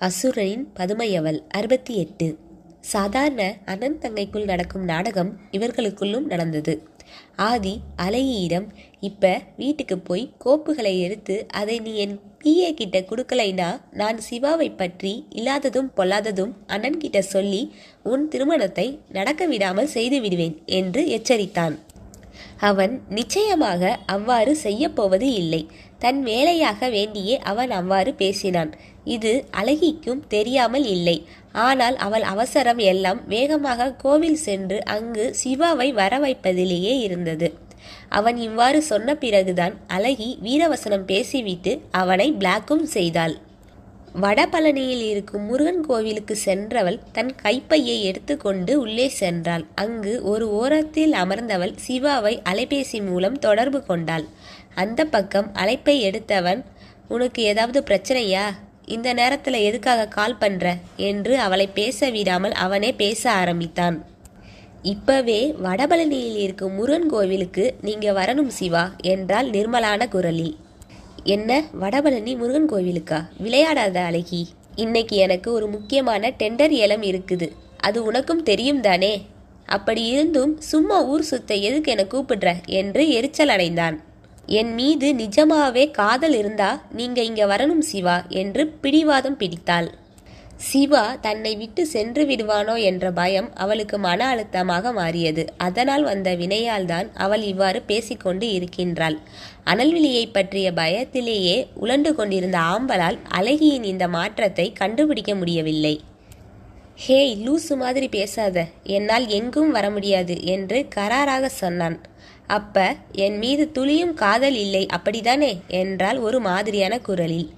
அசுரனின் பதுமையவள் 68. சாதாரண அண்ணன் தங்கைக்குள் நடக்கும் நாடகம் இவர்களுக்குள்ளும் நடந்தது. ஆதி அழகியிடம், இப்ப வீட்டுக்கு போய் கோப்புகளை எடுத்து அதை நீ என் பிஏ கிட்ட கொடுக்கலைனா நான் சிவாவை பற்றி இல்லாததும் பொல்லாததும் அண்ணன் கிட்ட சொல்லி உன் திருமணத்தை நடக்க விடாமல் செய்து விடுவேன் என்று எச்சரித்தான். அவன் நிச்சயமாக அவ்வாறு செய்யப்போவது இல்லை. தன் வேலையாக வேண்டியே அவன் அவ்வாறு பேசினான். இது அழகிக்கும் தெரியாமல் இல்லை. ஆனால் அவள் அவசரம் எல்லாம் வேகமாக கோவில் சென்று அங்கு சிவாவை வர வைப்பதிலேயே இருந்தது. அவன் இவ்வாறு சொன்ன பிறகுதான் அழகி வீரவசனம் பேசிவிட்டு அவனை பிளாக்கும் செய்தாள். வடபழனியில் இருக்கும் முருகன் கோவிலுக்கு சென்றவள் தன் கைப்பையை எடுத்துக்கொண்டு உள்ளே சென்றாள். அங்கு ஒரு ஓரத்தில் அமர்ந்தவள் சிவாவை அலைபேசி மூலம் தொடர்பு கொண்டாள். அந்த பக்கம் அழைப்பை எடுத்தவன், உனக்கு ஏதாவது பிரச்சனையா? இந்த நேரத்தில் எதுக்காக கால் பண்ற என்று அவளை பேச விடாமல் அவனே பேச ஆரம்பித்தான். இப்பவே வடபழனியில் இருக்கும் முருகன் கோவிலுக்கு நீங்க வரணும் சிவா என்றாள் நிர்மலான குரலில். என்ன, வடபழனி முருகன் கோவிலுக்கா? விளையாடாத அழகி. இன்னைக்கு எனக்கு ஒரு முக்கியமான டெண்டர் ஏலம் இருக்குது. அது உனக்கும் தெரியும் தானே? அப்படி இருந்தும் சும்மா ஊர் சுத்த எதுக்கு என கூப்பிடுற என்று எரிச்சல் அடைந்தான். என் மீது நிஜமாவே காதல் இருந்தா நீங்க இங்க வரணும் சிவா என்று பிடிவாதம் பிடித்தாள். சிவா தன்னை விட்டு சென்று விடுவானோ என்ற பயம் அவளுக்கு மன அழுத்தமாக மாறியது. அதனால் வந்த வினையால் தான் அவள் இவ்வாறு பேசிக்கொண்டு இருக்கின்றாள். அனல்விழியை பற்றிய பயத்திலேயே உழண்டு கொண்டிருந்த ஆம்பலால் அழகியின் இந்த மாற்றத்தை கண்டுபிடிக்க முடியவில்லை. ஹேய், லூசு மாதிரி பேசாத, என்னால் எங்கும் வர முடியாது என்று கராராக சொன்னான். அப்ப என் மீது துளியும் காதல் இல்லை அப்படிதானே என்றால் ஒரு மாதிரியான குரலில்.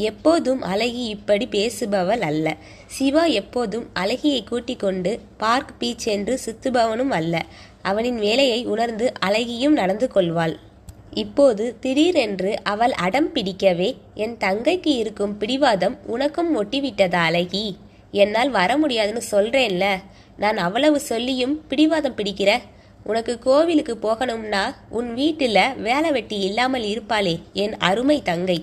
எப்போதும் அழகி இப்படி பேசுபவள் அல்ல. சிவா எப்போதும் அழகியை கூட்டிக் கொண்டு பார்க் பீச் என்று சுத்துபவனும் அல்ல. அவனின் வேலையை உணர்ந்து அழகியும் நடந்து கொள்வாள். இப்போது திடீரென்று அவள் அடம் பிடிக்கவே, என் தங்கைக்கு இருக்கும் பிடிவாதம் உனக்கும் ஒட்டிவிட்டதா அழகி? என்னால் வர முடியாதுன்னு சொல்றேன்ல. நான் அவ்வளவு சொல்லியும் பிடிவாதம் பிடிக்கிற? உனக்கு கோவிலுக்கு போகணும்னா உன் வீட்டில் வேலை வெட்டி இல்லாமல் இருப்பாளே என் அருமை தங்கை,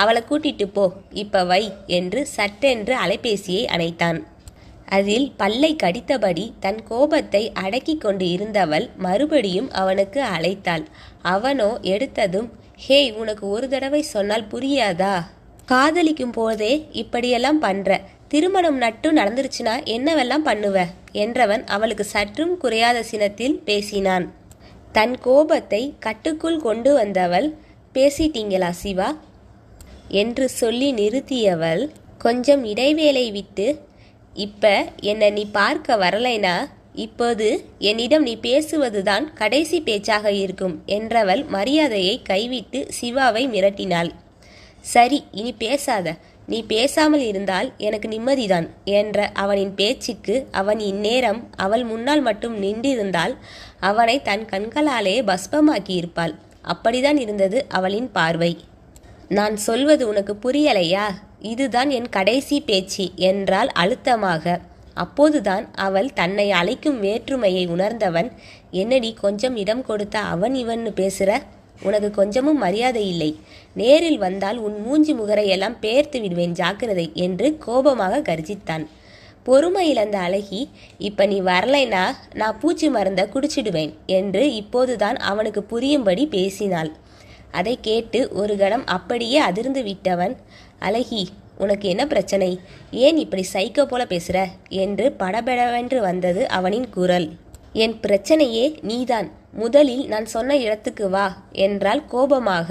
அவளை கூட்டிட்டு போ, இப்ப வை என்று சட்டென்று அலைபேசியை அணைத்தான். அதில் பல்லை கடித்தபடி தன் கோபத்தை அடக்கி கொண்டு இருந்தவள் மறுபடியும் அவனுக்கு அழைத்தாள். அவனோ எடுத்ததும், ஹேய், உனக்கு ஒரு தடவை சொன்னால் புரியாதா? காதலிக்கும் போதே இப்படியெல்லாம் பண்ற, திருமணம் நட்டு நடந்துருச்சுன்னா என்னவெல்லாம் பண்ணுவ என்றவன் அவளுக்கு சற்றும் குறையாத சினத்தில் பேசினான். தன் கோபத்தை கட்டுக்குள் கொண்டு வந்தவள், பேசிட்டீங்களா சிவா என்று சொல்லி நிறுத்தியவள் கொஞ்சம் இடைவேளை விட்டு, இப்ப என்னை நீ பார்க்க வரலைனா இப்போது என்னிடம் நீ பேசுவதுதான் கடைசி பேச்சாக இருக்கும் என்றவள் மரியாதையை கைவிட்டு சிவாவை மிரட்டினாள். சரி, இனி பேசாத. நீ பேசாமல் இருந்தால் எனக்கு நிம்மதிதான் என்ற அவனின் பேச்சுக்கு அவன் இந்நேரம் அவள் முன்னால் மட்டும் நின்றிருந்தால் அவனை தன் கண்களாலே பஸ்பமாக்கியிருப்பாள். அப்படிதான் இருந்தது அவளின் பார்வை. நான் சொல்வது உனக்கு புரியலையா? இதுதான் என் கடைசி பேச்சு என்றாள் அழுத்தமாக. அப்போதுதான் அவள் தன்னை அழைக்கும் வேற்றுமையை உணர்ந்தவன், என்னடி கொஞ்சம் இடம் கொடுத்த அவன் இவன்னு பேசுற? உனக்கு கொஞ்சமும் மரியாதை இல்லை. நேரில் வந்தால் உன் மூஞ்சி முகரையெல்லாம் பேர்த்து விடுவேன், ஜாக்கிரதை என்று கோபமாக கர்ஜித்தான். பொறுமை இழந்த அழகி, இப்ப நீ வரலைனா நான் பூச்சி மருந்த குடிச்சிடுவேன் என்று இப்போதுதான் அவனுக்கு புரியும்படி பேசினாள். அதை கேட்டு ஒரு கணம் அப்படியே அதிர்ந்து விட்டவன், அழகி, உனக்கு என்ன பிரச்சனை? ஏன் இப்படி சைக்கோ போல பேசுற என்று படபடவென்று வந்தது அவனின் குரல். என் பிரச்சனையே நீதான். முதலில் நான் சொன்ன இடத்துக்கு வா என்றால் கோபமாக.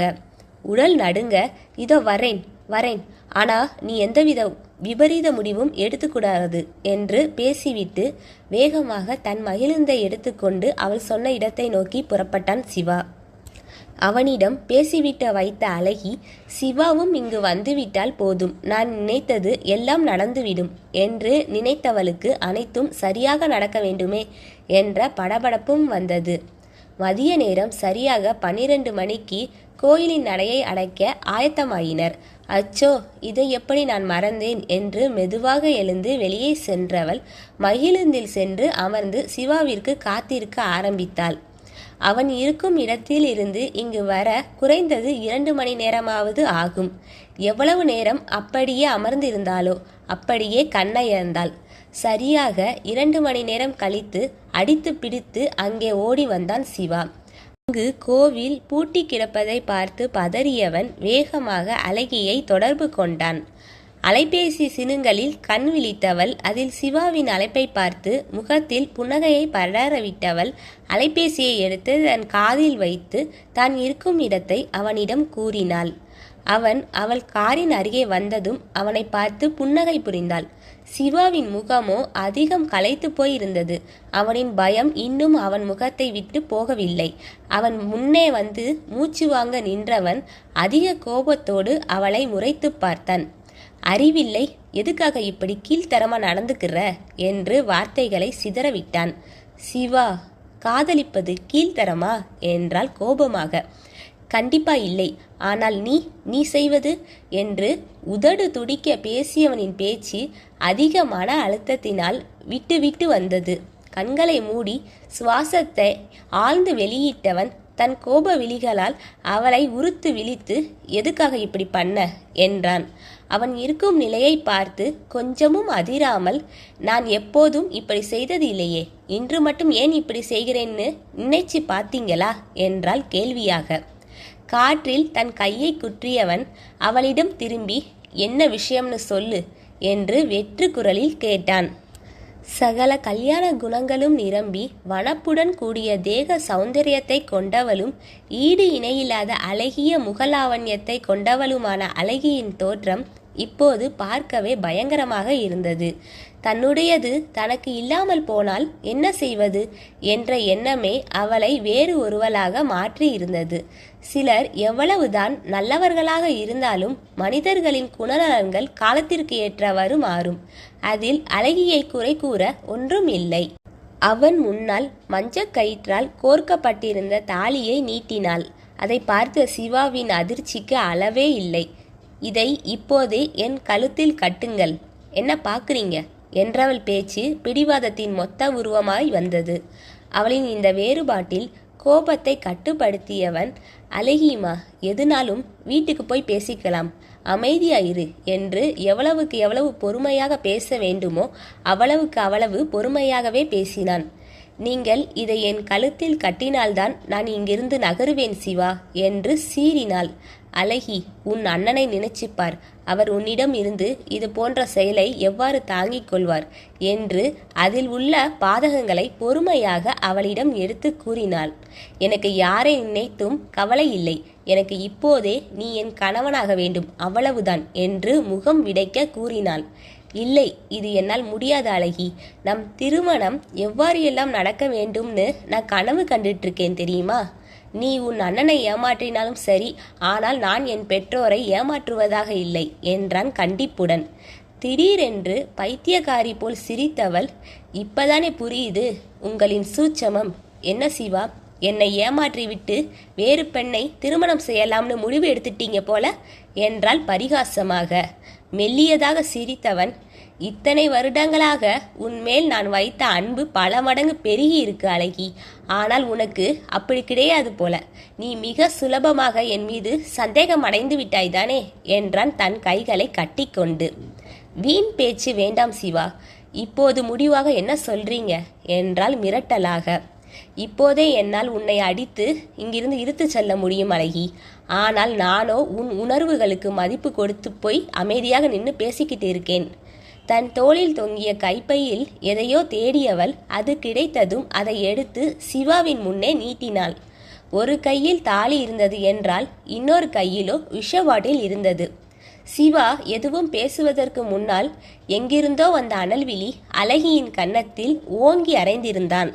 உடல் நடுங்க, இதோ வரேன் வரேன், ஆனா நீ எந்தவித விபரீத முடிவும் எடுத்துக்கூடாது என்று பேசிவிட்டு வேகமாக தன் மகிழுந்தை எடுத்துக்கொண்டு அவள் சொன்ன இடத்தை நோக்கி புறப்பட்டான் சிவா. அவனிடம் பேசிவிட்டு வைத்த அழகி, சிவாவும் இங்கு வந்துவிட்டால் போதும், நான் நினைத்தது எல்லாம் நடந்துவிடும் என்று நினைத்தவளுக்கு அனைத்தும் சரியாக நடக்க வேண்டுமே என்ற படபடப்பும் வந்தது. மதிய நேரம் சரியாக 12 மணிக்கு கோயிலின் நடையை அடைக்க ஆயத்தமாயினர். அச்சோ, இதை எப்படி நான் மறந்தேன் என்று மெதுவாக எழுந்து வெளியே சென்றவள் மகிழுந்தில் சென்று அமர்ந்து சிவாவிற்கு காத்திருக்க ஆரம்பித்தாள். அவன் இருக்கும் இடத்தில் இருந்து இங்கு வர குறைந்தது 2 மணி நேரமாவது ஆகும். எவ்வளவு நேரம் அப்படியே அமர்ந்திருந்தாளோ அப்படியே கண்ணயர்ந்தாள். சரியாக 2 மணி நேரம் கழித்து அடித்து பிடித்து அங்கே ஓடி வந்தான் சிவா. அங்கு கோவில் பூட்டி கிடப்பதை பார்த்து பதறியவன் வேகமாக அழகியை தொடர்பு கொண்டான். அலைபேசி சினுங்களில் கண் விழித்தவள் அதில் சிவாவின் அழைப்பை பார்த்து முகத்தில் புன்னகையை படரவிட்டவள் அலைபேசியை எடுத்து தன் காதில் வைத்து தான் இருக்கும் இடத்தை அவனிடம் கூறினாள். அவள் காரின் அருகே வந்ததும் அவனை பார்த்து புன்னகை புரிந்தாள். சிவாவின் முகமோ அதிகம் களைத்து போயிருந்தது. அவனின் பயம் இன்னும் அவன் முகத்தை விட்டு போகவில்லை. அவன் முன்னே வந்து மூச்சு வாங்க நின்றவன் அதிக கோபத்தோடு அவளை முறைத்து பார்த்தான். அறிவில்லை, எதுக்காக இப்படி கீழ்த்தரமா நடந்துக்கிற என்று வார்த்தைகளை சிதறவிட்டான். சிவா, காதலிப்பது கீழ்த்தரமா என்றால் கோபமாக. கண்டிப்பா இல்லை, ஆனால் நீ செய்வது என்று உதடு துடிக்க பேசியவனின் பேச்சு அதிக மன அழுத்தத்தினால் விட்டு விட்டு வந்தது. கண்களை மூடி சுவாசத்தை ஆழ்ந்து வெளியிட்டவன் தன் கோப விழிகளால் அவளை உறுத்து விழித்து, எதுக்காக இப்படி பண்ண என்றான். அவன் இருக்கும் நிலையை பார்த்து கொஞ்சமும் அதிராமல், நான் எப்போதும் இப்படி செய்தது இல்லையே, இன்று மட்டும் ஏன் இப்படி செய்கிறேன்னு நினைச்சு பார்த்தீங்களா என்றாள் கேள்வியாக. காற்றில் தன் கையை குற்றியவன் அவளிடம் திரும்பி, என்ன விஷயம்னு சொல்லு என்று வெற்று குரலில் கேட்டான். சகல கல்யாண குணங்களும் நிரம்பி வனப்புடன் கூடிய தேக சௌந்தரியத்தை கொண்டவளும் ஈடு இணையில்லாத அழகிய முகலாவண்யத்தை கொண்டவளுமான அழகியின் தோற்றம் இப்போது பார்க்கவே பயங்கரமாக இருந்தது. தன்னுடையது தனக்கு இல்லாமல் போனால் என்ன செய்வது என்ற எண்ணமே அவளை வேறு ஒருவளாக மாற்றி இருந்தது. சிலர் எவ்வளவுதான் நல்லவர்களாக இருந்தாலும் மனிதர்களின் குணநலன்கள் காலத்திற்கு ஏற்றவாறு மாறும். அதில் அழகியை குறை கூற ஒன்றும் இல்லை. அவன் முன்னால் மஞ்சள் கயிற்றால் கோர்க்கப்பட்டிருந்த தாலியை நீட்டினாள். அதை பார்த்த சிவாவின் அதிர்ச்சிக்கு அளவே இல்லை. இதை இப்போதே என் கழுத்தில் கட்டுங்கள், என்ன பார்க்குறீங்க என்றவள் பேச்சு பிடிவாதத்தின் மொத்த உருவமாய் வந்தது. அவளின் இந்த வேறுபாட்டில் கோபத்தை கட்டுப்படுத்தியவன், அழகியுமா, எதுனாலும் வீட்டுக்கு போய் பேசிக்கலாம், அமைதியாயிரு என்று எவ்வளவுக்கு எவ்வளவு பொறுமையாக பேச வேண்டுமோ அவ்வளவுக்கு அவ்வளவு பொறுமையாகவே பேசினான். நீங்கள் இதை என் கழுத்தில் கட்டினால்தான் நான் இங்கிருந்து நகருவேன் சிவா என்று சீறினாள். அழகி, உன் அண்ணனை நினைச்சுப்பார், அவர் உன்னிடம் இருந்து இது போன்ற செயலை எவ்வாறு தாங்கிக் கொள்வார் என்று அதில் உள்ள பாதகங்களை பொறுமையாக அவளிடம் எடுத்து கூறினாள். எனக்கு யாரை நினைத்தும் கவலை இல்லை, எனக்கு இப்போதே நீ என் கணவனாக வேண்டும், அவ்வளவுதான் என்று முகம் விடைக்க கூறினாள். இல்லை, இது என்னால் முடியாத அழகி. நம் திருமணம் எவ்வாறு எல்லாம் நடக்க வேண்டும்னு நான் கனவு கண்டுட்டு இருக்கேன் தெரியுமா? நீ உன் அண்ணனை ஏமாற்றினாலும் சரி, ஆனால் நான் என் பெற்றோரை ஏமாற்றுவதாக இல்லை என்றான் கண்டிப்புடன். திடீரென்று பைத்தியக்காரி போல் சிரித்தவள், இப்பதானே புரியுது உங்களின் சூட்சமம். என்ன சிவா, என்னை ஏமாற்றிவிட்டு வேறு பெண்ணை திருமணம் செய்யலாம்னு முடிவு எடுத்துட்டீங்க போல என்றாள் பரிகாசமாக. மெல்லியதாக சிரித்தவன், இத்தனை வருடங்களாக உன்மேல் நான் வைத்த அன்பு பல மடங்கு பெருகி இருக்கு அழகி. ஆனால் உனக்கு அப்படி கிடையாது போல. நீ மிக சுலபமாக என் மீது சந்தேகம் அடைந்து விட்டாய்தானே என்றான் தன் கைகளை கட்டிக்கொண்டு. வீண் பேச்சு வேண்டாம் சிவா, இப்போது முடிவாக என்ன சொல்றீங்க என்றால் மிரட்டலாக. இப்போதே என்னால் உன்னை அடித்து இங்கிருந்து இழுத்து செல்ல முடியும் அழகி. ஆனால் நானோ உன் உணர்வுகளுக்கு மதிப்பு கொடுத்து போய் அமைதியாக நின்று பேசிக்கிட்டு இருக்கேன். தன் தோளில் தொங்கிய கைப்பையில் எதையோ தேடியவள் அது கிடைத்ததும் அதை எடுத்து சிவாவின் முன்னே நீட்டினாள். ஒரு கையில் தாலி இருந்தது என்றால் இன்னொரு கையிலோ விஷ பாட்டில் இருந்தது. சிவா எதுவும் பேசுவதற்கு முன்னால் எங்கிருந்தோ வந்த அனல்விழி அழகியின் கன்னத்தில் ஓங்கி அறைந்திருந்தான்.